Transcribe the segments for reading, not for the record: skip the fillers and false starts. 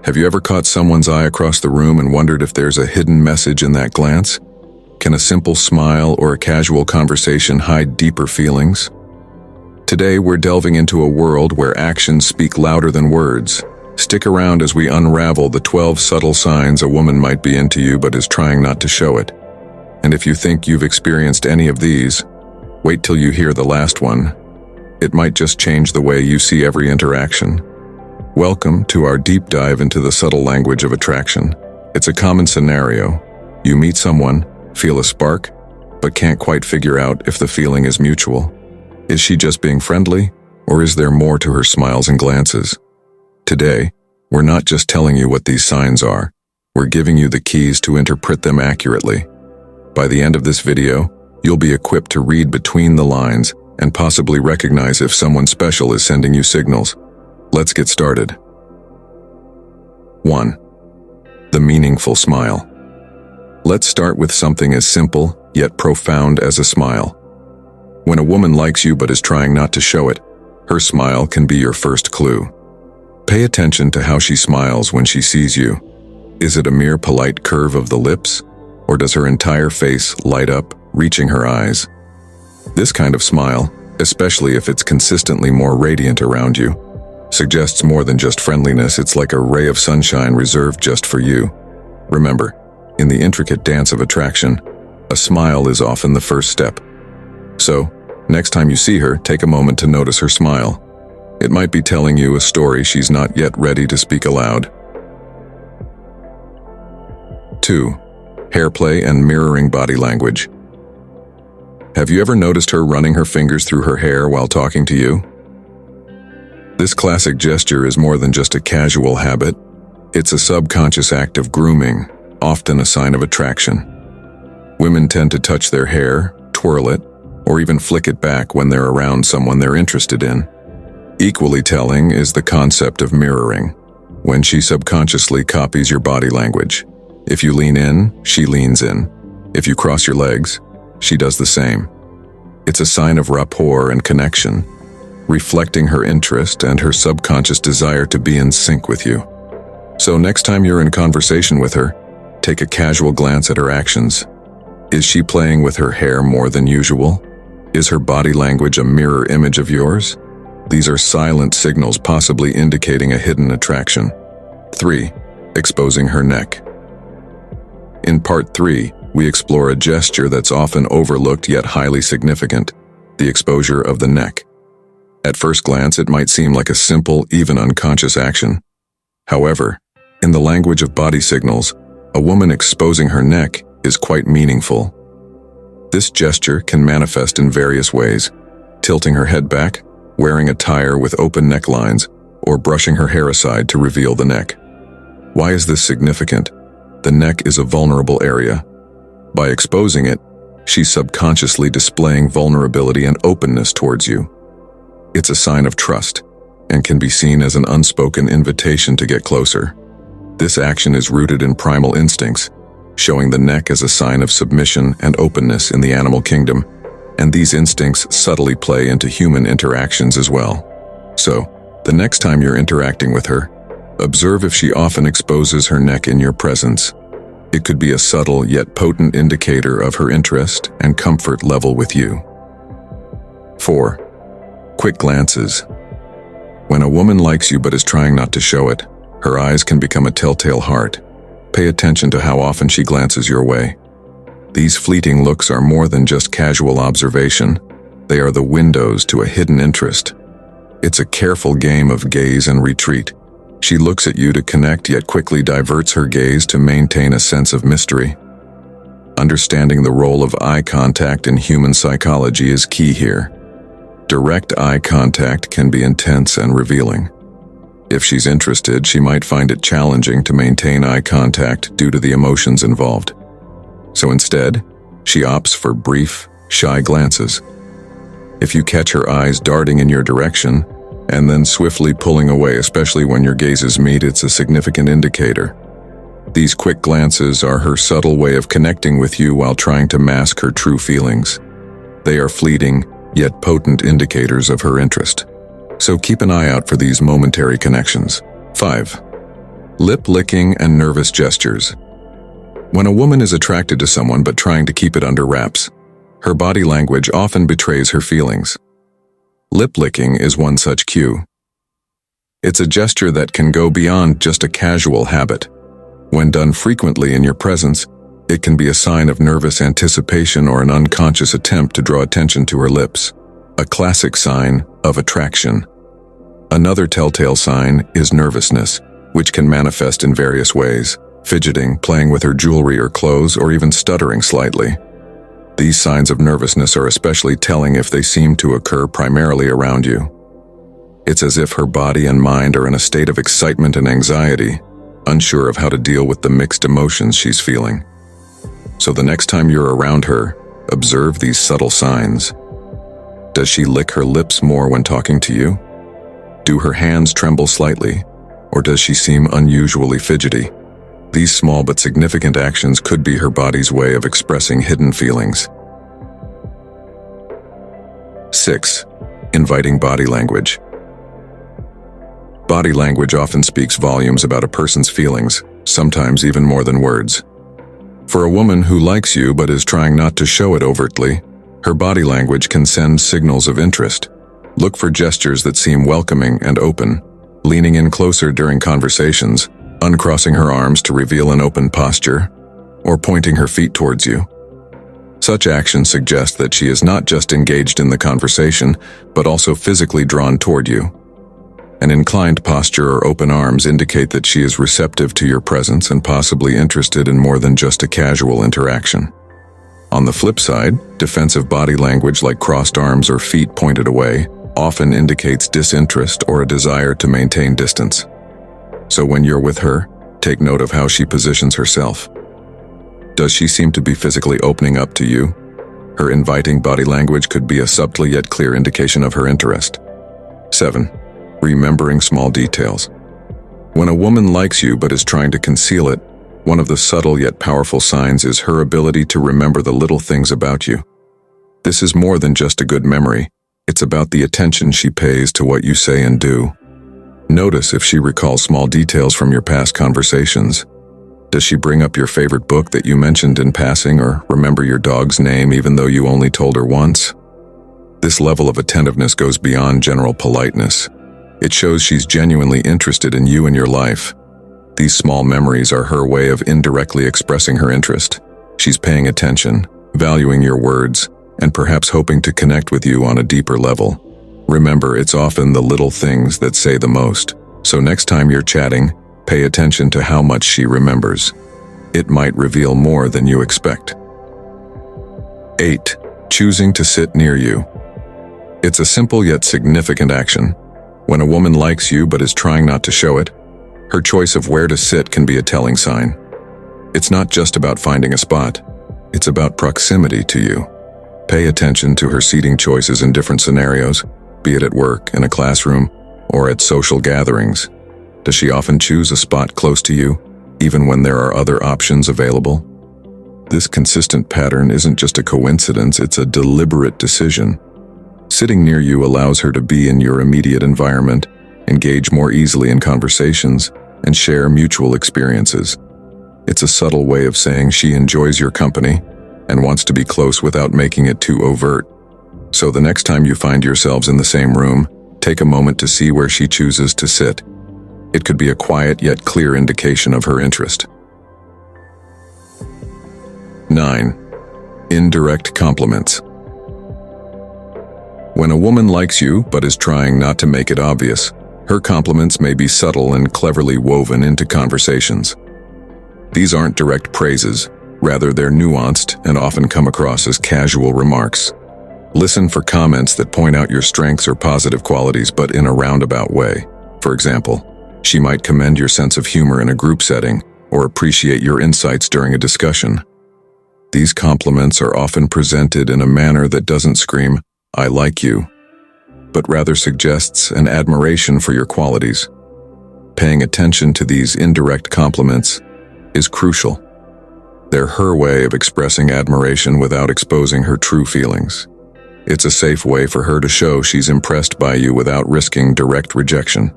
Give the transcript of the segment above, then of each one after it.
Have you ever caught someone's eye across the room and wondered if there's a hidden message in that glance? Can a simple smile or a casual conversation hide deeper feelings? Today, we're delving into a world where actions speak louder than words. Stick around as we unravel the 12 subtle signs a woman might be into you but is trying not to show it. And if you think you've experienced any of these, wait till you hear the last one. It might just change the way you see every interaction. Welcome to our deep dive into the subtle language of attraction. It's a common scenario. You meet someone, feel a spark, but can't quite figure out if the feeling is mutual. Is she just being friendly, or is there more to her smiles and glances? Today, we're not just telling you what these signs are, we're giving you the keys to interpret them accurately. By the end of this video, you'll be equipped to read between the lines and possibly recognize if someone special is sending you signals. Let's get started. 1. The meaningful smile. Let's start with something as simple yet profound as a smile. When a woman likes you but is trying not to show it, her smile can be your first clue. Pay attention to how she smiles when she sees you. Is it a mere polite curve of the lips, or does her entire face light up, reaching her eyes? This kind of smile, especially if it's consistently more radiant around you, suggests more than just friendliness. It's like a ray of sunshine reserved just for you. Remember, in the intricate dance of attraction, a smile is often the first step. So, next time you see her, take a moment to notice her smile. It might be telling you a story she's not yet ready to speak aloud. 2. Hairplay and mirroring body language. Have you ever noticed her running her fingers through her hair while talking to you? This classic gesture is more than just a casual habit. It's a subconscious act of grooming, often a sign of attraction. Women tend to touch their hair, twirl it, or even flick it back when they're around someone they're interested in. Equally telling is the concept of mirroring, when she subconsciously copies your body language. If you lean in, she leans in. If you cross your legs, she does the same. It's a sign of rapport and connection, reflecting her interest and her subconscious desire to be in sync with you. So next time you're in conversation with her, take a casual glance at her actions. Is she playing with her hair more than usual? Is her body language a mirror image of yours? These are silent signals possibly indicating a hidden attraction. 3. Exposing her neck. In part 3, we explore a gesture that's often overlooked yet highly significant: the exposure of the neck. At first glance, it might seem like a simple, even unconscious action. However, in the language of body signals, a woman exposing her neck is quite meaningful. This gesture can manifest in various ways: tilting her head back, wearing a tire with open necklines, or brushing her hair aside to reveal the neck. Why is this significant? The neck is a vulnerable area. By exposing it, she's subconsciously displaying vulnerability and openness towards you. It's a sign of trust, and can be seen as an unspoken invitation to get closer. This action is rooted in primal instincts, showing the neck as a sign of submission and openness in the animal kingdom, and these instincts subtly play into human interactions as well. So, the next time you're interacting with her, observe if she often exposes her neck in your presence. It could be a subtle yet potent indicator of her interest and comfort level with you. 4. Quick glances. When a woman likes you but is trying not to show it, her eyes can become a telltale heart. Pay attention to how often she glances your way. These fleeting looks are more than just casual observation. They are the windows to a hidden interest. It's a careful game of gaze and retreat. She looks at you to connect, yet quickly diverts her gaze to maintain a sense of mystery. Understanding the role of eye contact in human psychology is key here. Direct eye contact can be intense and revealing. If she's interested, she might find it challenging to maintain eye contact due to the emotions involved. So instead, she opts for brief, shy glances. If you catch her eyes darting in your direction, and then swiftly pulling away, especially when your gazes meet, it's a significant indicator. These quick glances are her subtle way of connecting with you while trying to mask her true feelings. They are fleeting, yet potent indicators of her interest. So keep an eye out for these momentary connections. 5. Lip licking and nervous gestures. When a woman is attracted to someone but trying to keep it under wraps, her body language often betrays her feelings. Lip licking is one such cue. It's a gesture that can go beyond just a casual habit. When done frequently in your presence, it can be a sign of nervous anticipation or an unconscious attempt to draw attention to her lips, a classic sign of attraction. Another telltale sign is nervousness, which can manifest in various ways: fidgeting, playing with her jewelry or clothes, or even stuttering slightly. These signs of nervousness are especially telling if they seem to occur primarily around you. It's as if her body and mind are in a state of excitement and anxiety, unsure of how to deal with the mixed emotions she's feeling. So the next time you're around her, observe these subtle signs. Does she lick her lips more when talking to you? Do her hands tremble slightly, or does she seem unusually fidgety? These small but significant actions could be her body's way of expressing hidden feelings. 6. Inviting body language. Body language often speaks volumes about a person's feelings, sometimes even more than words. For a woman who likes you but is trying not to show it overtly, her body language can send signals of interest. Look for gestures that seem welcoming and open, leaning in closer during conversations, uncrossing her arms to reveal an open posture, or pointing her feet towards you. Such actions suggest that she is not just engaged in the conversation, but also physically drawn toward you. An inclined posture or open arms indicate that she is receptive to your presence and possibly interested in more than just a casual interaction. On the flip side, defensive body language like crossed arms or feet pointed away often indicates disinterest or a desire to maintain distance. So when you're with her, take note of how she positions herself. Does she seem to be physically opening up to you? Her inviting body language could be a subtle yet clear indication of her interest. 7. Remembering small details. When a woman likes you but is trying to conceal it, one of the subtle yet powerful signs is her ability to remember the little things about you. This is more than just a good memory. It's about the attention she pays to what you say and do. Notice if she recalls small details from your past conversations. Does she bring up your favorite book that you mentioned in passing, or remember your dog's name even though you only told her once? This level of attentiveness goes beyond general politeness. It shows she's genuinely interested in you and your life. These small memories are her way of indirectly expressing her interest. She's paying attention, valuing your words, and perhaps hoping to connect with you on a deeper level. Remember, it's often the little things that say the most. So next time you're chatting, pay attention to how much she remembers. It might reveal more than you expect. 8. Choosing to sit near you. It's a simple yet significant action. When a woman likes you but is trying not to show it, her choice of where to sit can be a telling sign. It's not just about finding a spot. It's about proximity to you. Pay attention to her seating choices in different scenarios, be it at work, in a classroom, or at social gatherings. Does she often choose a spot close to you, even when there are other options available? This consistent pattern isn't just a coincidence, it's a deliberate decision. Sitting near you allows her to be in your immediate environment, engage more easily in conversations, and share mutual experiences. It's a subtle way of saying she enjoys your company and wants to be close without making it too overt. So the next time you find yourselves in the same room, take a moment to see where she chooses to sit. It could be a quiet yet clear indication of her interest. 9. Indirect compliments. When a woman likes you but is trying not to make it obvious, her compliments may be subtle and cleverly woven into conversations. These aren't direct praises, rather they're nuanced and often come across as casual remarks. Listen for comments that point out your strengths or positive qualities, but in a roundabout way. For example, she might commend your sense of humor in a group setting or appreciate your insights during a discussion. These compliments are often presented in a manner that doesn't scream, "I like you," but rather suggests an admiration for your qualities. Paying attention to these indirect compliments is crucial. They're her way of expressing admiration without exposing her true feelings. It's a safe way for her to show she's impressed by you without risking direct rejection.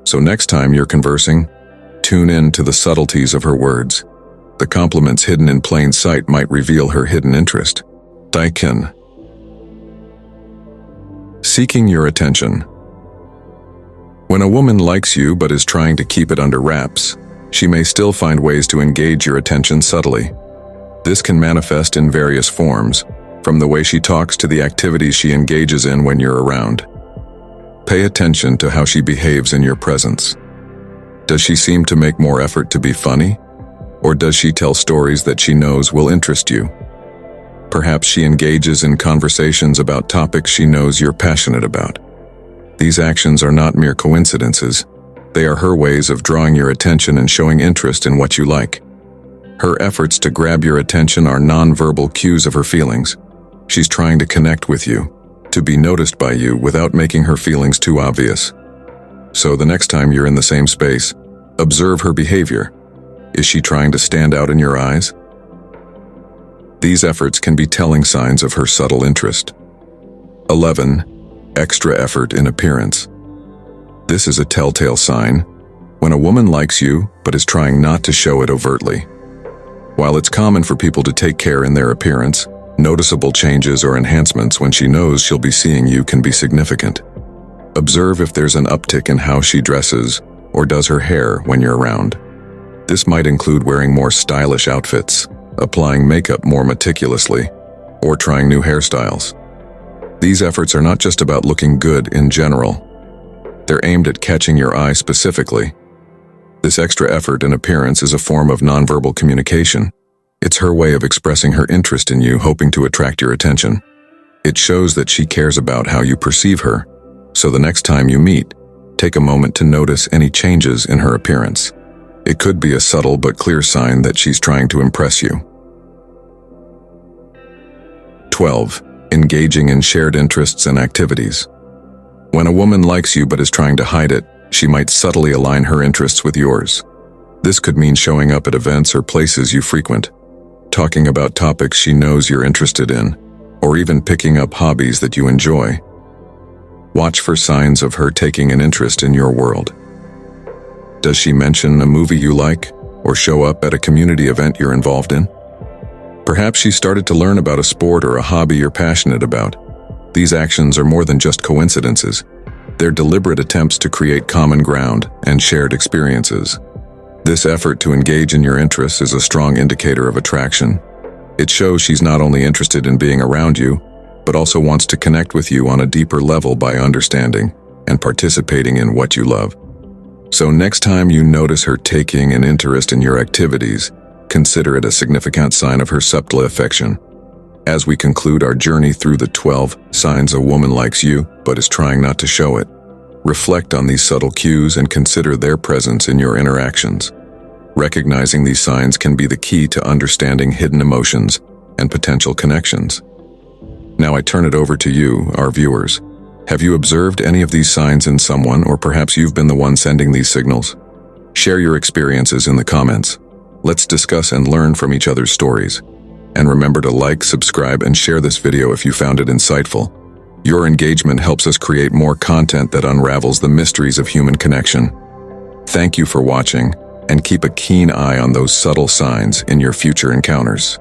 So next time you're conversing, tune in to the subtleties of her words. The compliments hidden in plain sight might reveal her hidden interest. Daikin. Seeking your attention. When a woman likes you but is trying to keep it under wraps, she may still find ways to engage your attention subtly. This can manifest in various forms, from the way she talks to the activities she engages in when you're around. Pay attention to how she behaves in your presence. Does she seem to make more effort to be funny? Or does she tell stories that she knows will interest you? Perhaps she engages in conversations about topics she knows you're passionate about. These actions are not mere coincidences. They are her ways of drawing your attention and showing interest in what you like. Her efforts to grab your attention are non-verbal cues of her feelings. She's trying to connect with you, to be noticed by you without making her feelings too obvious. So the next time you're in the same space, observe her behavior. Is she trying to stand out in your eyes? These efforts can be telling signs of her subtle interest. 11. Extra effort in appearance. This is a telltale sign when a woman likes you but is trying not to show it overtly. While it's common for people to take care in their appearance, noticeable changes or enhancements when she knows she'll be seeing you can be significant. Observe if there's an uptick in how she dresses or does her hair when you're around. This might include wearing more stylish outfits, applying makeup more meticulously, or trying new hairstyles. These efforts are not just about looking good in general. They're aimed at catching your eye specifically. This extra effort in appearance is a form of nonverbal communication. It's her way of expressing her interest in you, hoping to attract your attention. It shows that she cares about how you perceive her, so the next time you meet, take a moment to notice any changes in her appearance. It could be a subtle but clear sign that she's trying to impress you. 12. Engaging in shared interests and activities. When a woman likes you but is trying to hide it, she might subtly align her interests with yours. This could mean showing up at events or places you frequent, talking about topics she knows you're interested in, or even picking up hobbies that you enjoy. Watch for signs of her taking an interest in your world. Does she mention a movie you like, or show up at a community event you're involved in? Perhaps she started to learn about a sport or a hobby you're passionate about. These actions are more than just coincidences. They're deliberate attempts to create common ground and shared experiences. This effort to engage in your interests is a strong indicator of attraction. It shows she's not only interested in being around you, but also wants to connect with you on a deeper level by understanding and participating in what you love. So next time you notice her taking an interest in your activities, consider it a significant sign of her subtle affection. As we conclude our journey through the 12 signs a woman likes you but is trying not to show it, reflect on these subtle cues and consider their presence in your interactions. Recognizing these signs can be the key to understanding hidden emotions and potential connections. Now I turn it over to you, our viewers. Have you observed any of these signs in someone, or perhaps you've been the one sending these signals? Share your experiences in the comments. Let's discuss and learn from each other's stories. And remember to like, subscribe, and share this video if you found it insightful. Your engagement helps us create more content that unravels the mysteries of human connection. Thank you for watching, and keep a keen eye on those subtle signs in your future encounters.